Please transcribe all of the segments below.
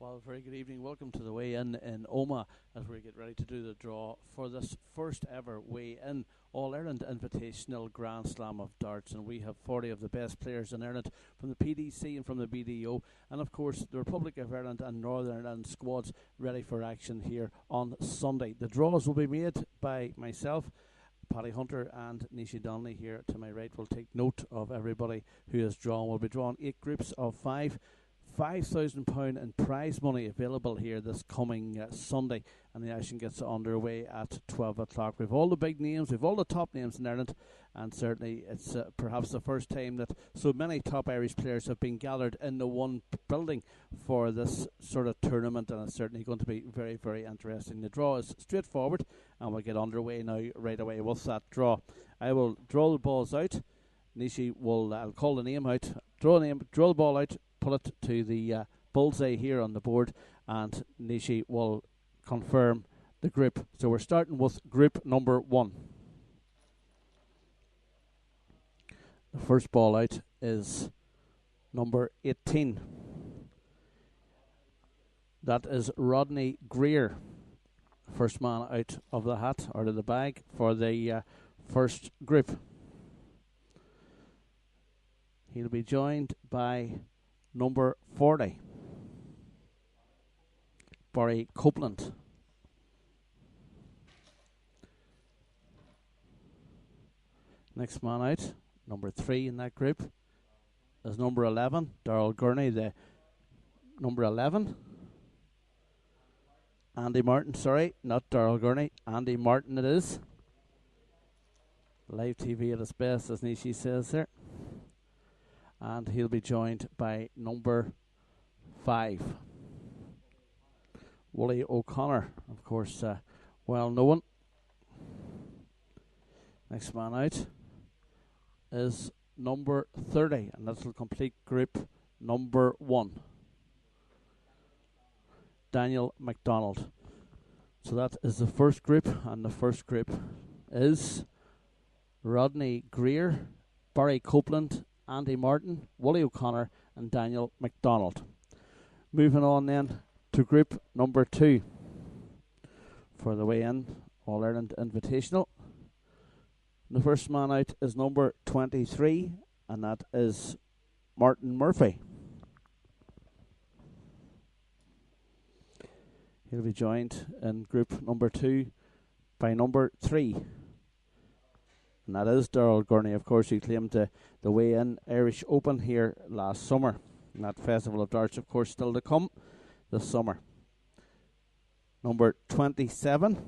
Well, very good evening. Welcome to the weigh-in in Oma as we get ready to do the draw for this first ever weigh-in All-Ireland Invitational Grand Slam of Darts. And we have 40 of the best players in Ireland from the PDC and from the BDO. And of course, the Republic of Ireland and Northern Ireland squads ready for action here on Sunday. The draws will be made by myself, Paddy Hunter, and Nishi Donnelly here to my right. Will take note of everybody who is drawn. We'll be drawing 8 groups of 5. £5,000 in prize money available here this coming Sunday, and the action gets underway at 12 o'clock. We've all the big names, we've all the top names in Ireland, and certainly it's perhaps the first time that so many top Irish players have been gathered in the one building for this sort of tournament, and it's certainly going to be very, very interesting. The draw is straightforward, and we'll get underway now right away with that draw. I will draw the balls out. Nishi will I'll call the name out, draw the ball out, put it to the bullseye here on the board, and Nishi will confirm the group. So we're starting with group number 1. The first ball out is number 18. That is Rodney Greer, first man out of the hat, out of the bag for the first group. He'll be joined by number 40, Barry Copeland. Next man out, number 3 in that group, is number 11, Darrell Gurney, the number 11. Andy Martin, sorry, not Darrell Gurney, Andy Martin it is. Live TV at its best, as Nishi says there. And he'll be joined by number 5, Wooly O'Connor, of course, well known. Next man out is number 30, and that will complete group number 1, Daniel MacDonald. So that is the first group, and the first group is Rodney Greer, Barry Copeland, Andy Martin, Wooly O'Connor, and Daniel MacDonald. Moving on then to group number 2 for the weigh-in All-Ireland Invitational. The first man out is number 23, and that is Martin Murphy. He'll be joined in group number 2 by number 3. And that is Darrell Gurney, of course, who claimed the weigh-in Irish Open here last summer. And that Festival of Darts, of course, still to come this summer. Number 27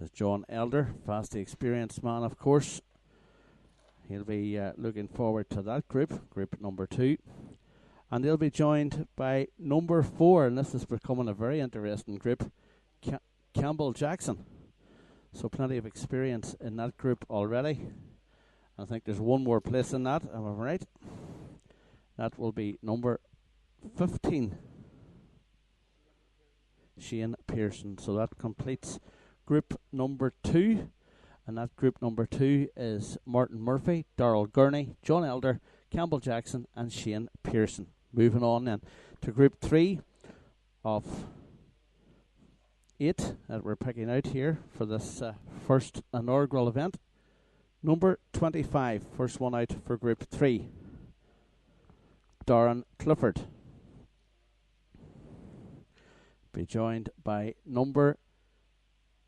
is John Elder, vastly experienced man, of course. He'll be looking forward to that group, group number 2. And they'll be joined by number 4, and this is becoming a very interesting group, Campbell Jackson. So plenty of experience in that group already. I think there's one more place in that, am I right? That will be number 15, Shane Pearson. So that completes group number 2. And that group number 2 is Martin Murphy, Darrell Gurney, John Elder, Campbell Jackson, and Shane Pearson. Moving on then to group 3 of 8 that we're picking out here for this first inaugural event. Number 25, first one out for group 3, Darren Clifford. Be joined by number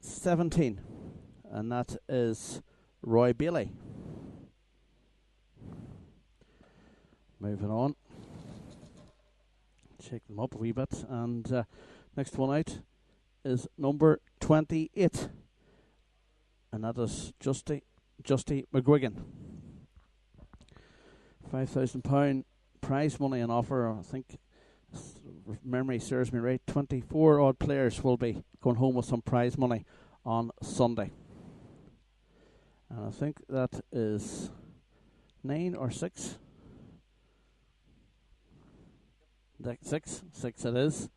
17, and that is Roy Bailey. Moving on, shake them up a wee bit, and next one out is number 28, and that is Justy McGuigan. £5,000 prize money on offer. I think, if memory serves me right, 24 odd players will be going home with some prize money on Sunday. And I think that is 9 or 6. Six it is.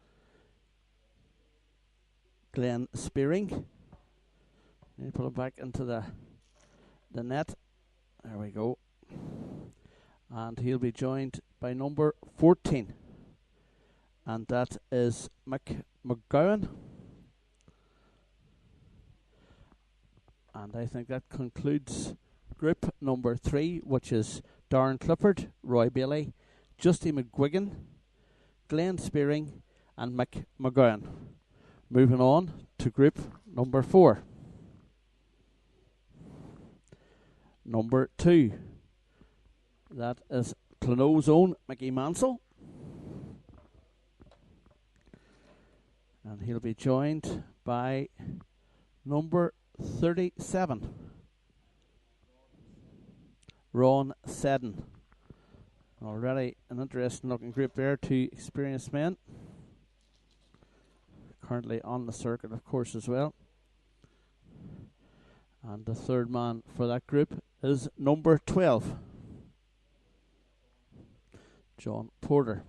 Glenn Spearing. You put it back into the net. There we go. And he'll be joined by number 14, and that is McGowan. And I think that concludes group number 3, which is Darren Clifford, Roy Bailey, Justy McGuigan, Glenn Spearing, and Mick McGowan. Moving on to group number 4. Number 2. That is Clono's own Mickey Mansell. And he'll be joined by number 37, Ron Seddon. Already an interesting looking group there, 2 experienced men. Currently on the circuit, of course, as well. And the third man for that group is number 12, John Porter.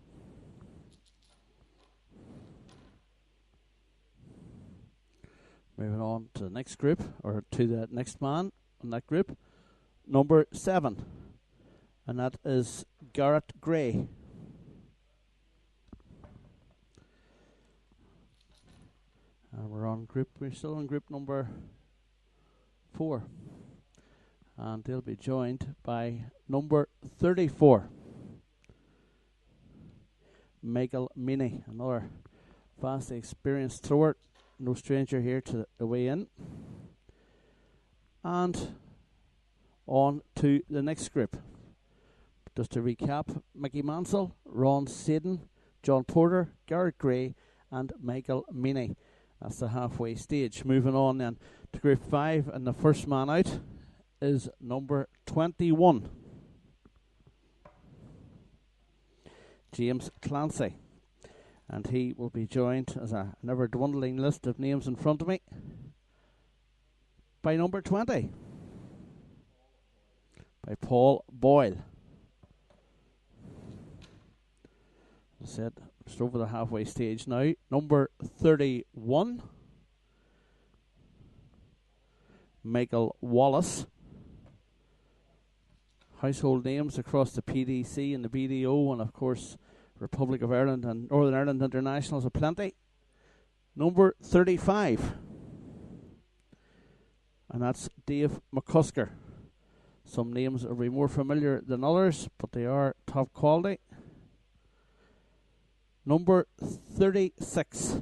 Moving on to the next group, or to the next man on that group, number 7, and that is Garrett Gray. And we're still on group number 4. And they'll be joined by number 34, Michael Meany, another vastly experienced thrower, no stranger here to the way in. And on to the next group. Just to recap, Mickey Mansell, Ron Seddon, John Porter, Garrett Gray, and Michael Meany. That's the halfway stage. Moving on then to group 5, and the first man out is number 21, James Clancy. And he will be joined, as a never dwindling list of names in front of me, by number 20, by Paul Boyle. As I said, just over the halfway stage now. Number 31, Michael Wallace. Household names across the PDC and the BDO, and of course Republic of Ireland and Northern Ireland internationals aplenty. Number 35, and that's Dave McCusker. Some names will be more familiar than others, but they are top quality. Number 36,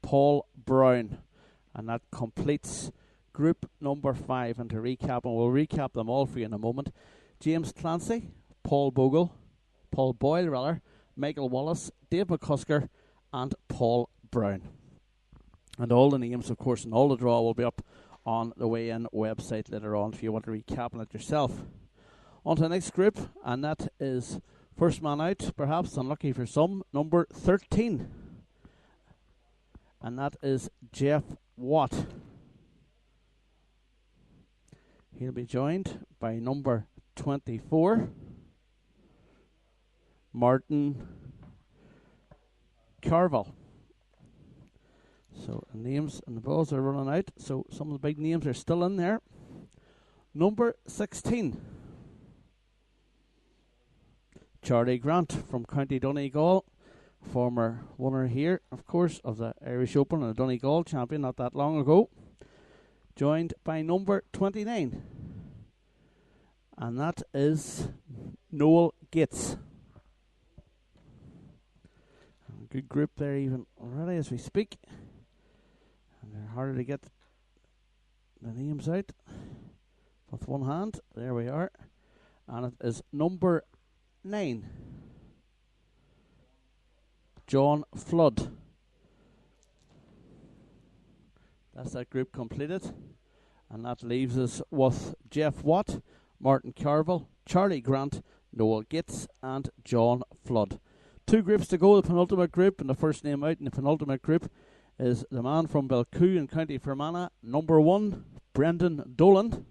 Paul Brown, and that completes group number 5. And to recap, and we'll recap them all for you in a moment: James Clancy, Paul Boyle, Michael Wallace, Dave McCusker, and Paul Brown. And all the names, of course, and all the draw will be up on the Weigh In website later on if you want to recap on it yourself. On to the next group, and that is first man out, perhaps unlucky for some, number 13. And that is Jeff Watt. He'll be joined by number 24, Martin Carville. So the names and the balls are running out, so some of the big names are still in there. Number 16, Charlie Grant from County Donegal, former winner here, of course, of the Irish Open and the Donegal champion not that long ago. Joined by number 29, and that is Noel Gates. Good group there even already as we speak. And they're harder to get the names out with one hand. There we are. And it is number 9, John Flood. That's that group completed. And that leaves us with Jeff Watt, Martin Carville, Charlie Grant, Noel Gates, and John Flood. 2 groups to go, the penultimate group, and the first name out in the penultimate group is the man from Belcoo in County Fermanagh, number 1, Brendan Dolan.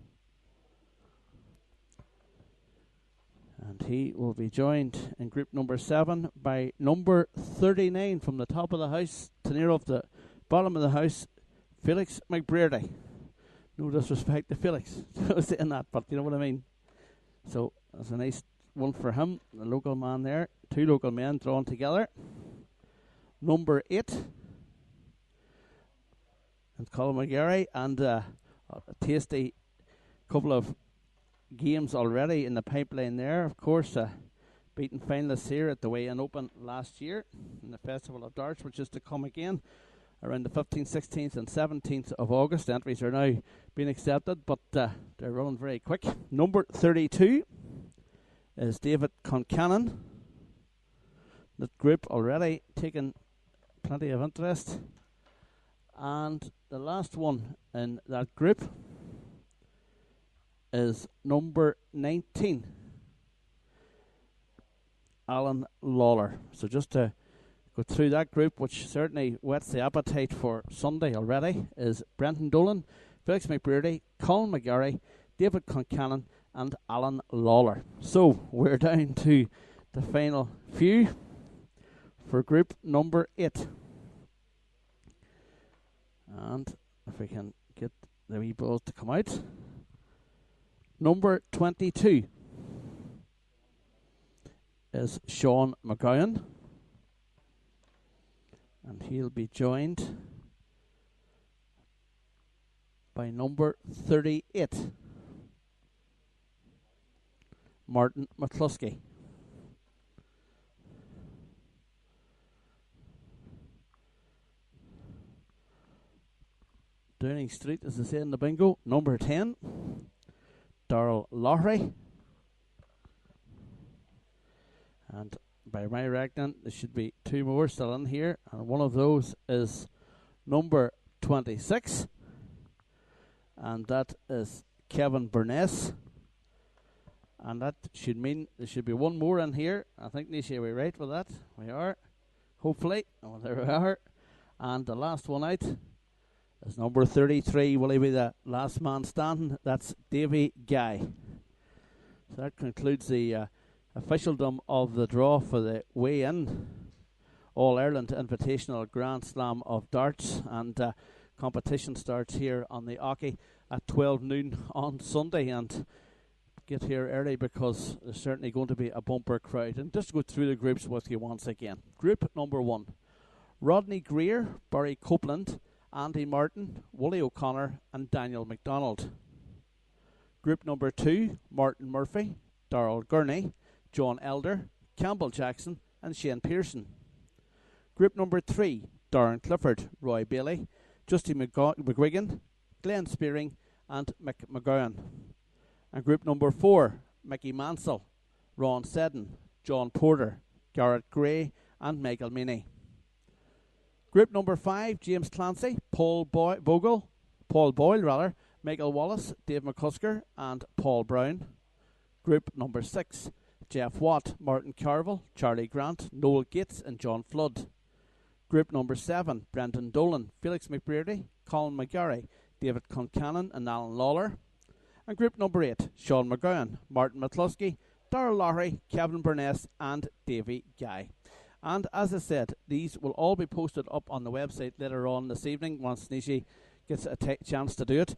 And he will be joined in group number 7 by number 39 from the top of the house to near off the bottom of the house, Felix McBrearty. No disrespect to Felix, I was saying that, but you know what I mean. So that's a nice one for him, the local man there. Two local men drawn together. Number 8. And Colin McGarry, and a tasty couple of games already in the pipeline there. Of course, beaten finalists here at the Weigh-In Open last year in the Festival of Darts, which is to come again around the 15th, 16th and 17th of August. Entries are now being accepted, but they're running very quick. Number 32 is David Concannon. That group already taken plenty of interest. And the last one in that group is number 19, Alan Lawler. So just to go through that group, which certainly whets the appetite for Sunday already, is Brenton Dolan, Felix McBrearty, Colin McGarry, David Concannon and Alan Lawler. So we're down to the final few for group number 8. And if we can get the wee balls to come out. Number 22 is Sean McGowan. And he'll be joined by number 38, Martin McCluskey. Downing Street, as they say in the bingo. Number 10, Darrell Lowry. And by my reckoning, there should be 2 more still in here. And one of those is number 26. And that is Kevin Burness. And that should mean there should be 1 more in here. I think, Nisha, are we right with that? We are. Hopefully. Oh, there we are. And the last one out is number 33. Will he be the last man standing? That's Davy Guy. So that concludes the officialdom of the draw for the Weigh-In All-Ireland Invitational Grand Slam of Darts. And competition starts here on the Ocky at 12 noon on Sunday. And get here early because there's certainly going to be a bumper crowd. And just go through the groups with you once again. Group number 1, Rodney Greer, Barry Copeland, Andy Martin, Wooly O'Connor and Daniel MacDonald. Group number 2, Martin Murphy, Darrell Gurney, John Elder, Campbell Jackson and Shane Pearson. Group number 3, Darren Clifford, Roy Bailey, Justin McGuigan, Glenn Spearing and Mick McGowan. And group number 4, Mickey Mansell, Ron Seddon, John Porter, Garrett Gray and Michael Meaney. Group number 5, James Clancy, Paul Boyle, Michael Wallace, Dave McCusker and Paul Brown. Group number 6, Jeff Watt, Martin Carville, Charlie Grant, Noel Gates and John Flood. Group number 7, Brendan Dolan, Felix McBrearty, Colin McGarry, David Concannon and Alan Lawler. And group number 8, Sean McGowan, Martin McCluskey, Darrell Lowry, Kevin Burness and Davy Guy. And as I said, these will all be posted up on the website later on this evening once Nishi gets a chance to do it.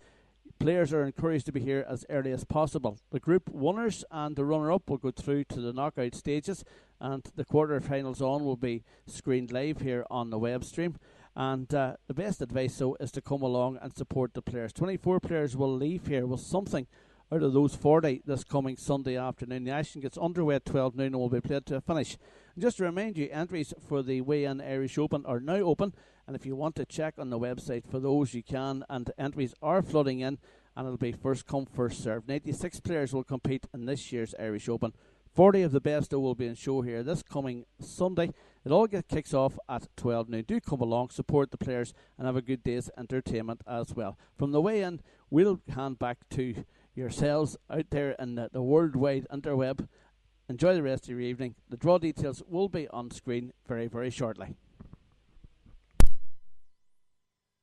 Players are encouraged to be here as early as possible. The group winners and the runner-up will go through to the knockout stages, and the quarter-finals on will be screened live here on the web stream. And the best advice, though, is to come along and support the players. 24 players will leave here with something out of those 40 this coming Sunday afternoon. The action gets underway at 12 noon and will be played to a finish. And just to remind you, entries for the Weigh-In Irish Open are now open, and if you want to check on the website for those, you can, and entries are flooding in, and it'll be first come, first served. 96 players will compete in this year's Irish Open. 40 of the best will be in show here this coming Sunday. It all kicks off at 12 noon. Do come along, support the players, and have a good day's entertainment as well. From the Weigh-In, we'll hand back to yourselves out there in the worldwide interweb. Enjoy the rest of your evening. The draw details will be on screen very, very shortly.